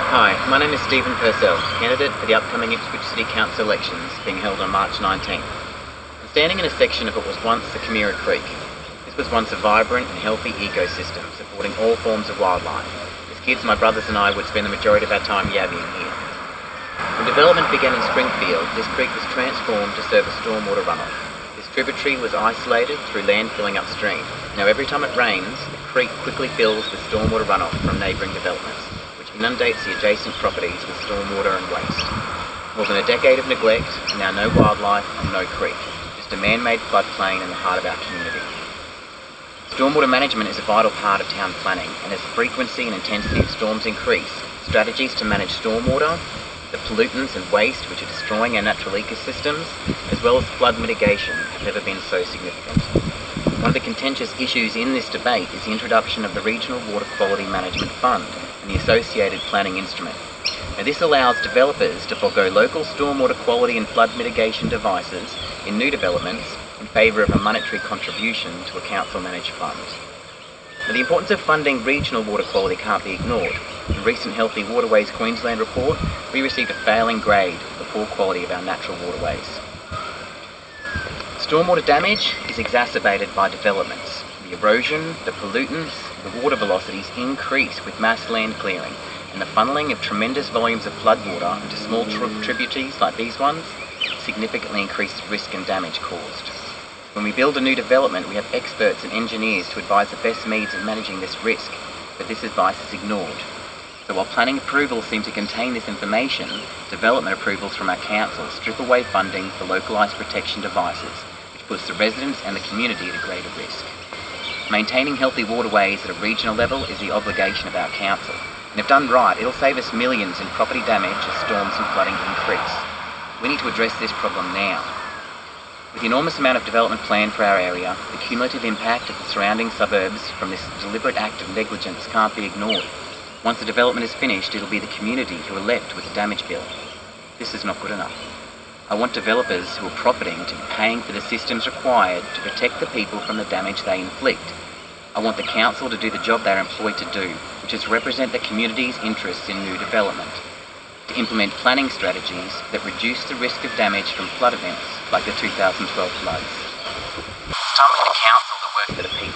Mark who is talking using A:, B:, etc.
A: Hi, my name is Stephen Purcell, candidate for the upcoming Ipswich City Council elections being held on March 19th. I'm standing in a section of what was once the Chimera Creek. This was once a vibrant and healthy ecosystem supporting all forms of wildlife. As kids, my brothers and I would spend the majority of our time yabbing here. When development began in Springfield, this creek was transformed to serve a stormwater runoff. This tributary was isolated through land filling upstream. Now every time it rains, the creek quickly fills with stormwater runoff from neighbouring developments, which inundates the adjacent properties with stormwater and waste. More than a decade of neglect, and now no wildlife and no creek, just a man-made floodplain in the heart of our community. Stormwater management is a vital part of town planning, and as the frequency and intensity of storms increase, strategies to manage stormwater, the pollutants and waste which are destroying our natural ecosystems, as well as flood mitigation, have never been so significant. One of the contentious issues in this debate is the introduction of the Regional Water Quality Management Fund and the associated planning instrument. Now, this allows developers to forego local stormwater quality and flood mitigation devices in new developments in favour of a monetary contribution to a council-managed fund. Now, the importance of funding regional water quality can't be ignored. In the recent Healthy Waterways Queensland report, we received a failing grade for the poor quality of our natural waterways. Stormwater damage is exacerbated by developments. The erosion, the pollutants, the water velocities increase with mass land clearing, and the funneling of tremendous volumes of floodwater into small tributaries like these ones significantly increases risk and damage caused. When we build a new development, we have experts and engineers to advise the best means of managing this risk, but this advice is ignored. So while planning approvals seem to contain this information, development approvals from our council strip away funding for localised protection devices, which puts the residents and the community at a greater risk. Maintaining healthy waterways at a regional level is the obligation of our council, and if done right, it'll save us millions in property damage as storms and flooding increase. We need to address this problem now. With the enormous amount of development planned for our area, the cumulative impact of the surrounding suburbs from this deliberate act of negligence can't be ignored. Once the development is finished, it'll be the community who are left with the damage bill. This is not good enough. I want developers who are profiting to be paying for the systems required to protect the people from the damage they inflict. I want the council to do the job they're employed to do, which is represent the community's interests in new development, to implement planning strategies that reduce the risk of damage from flood events like the 2012 floods. It's time for the council to work for the people.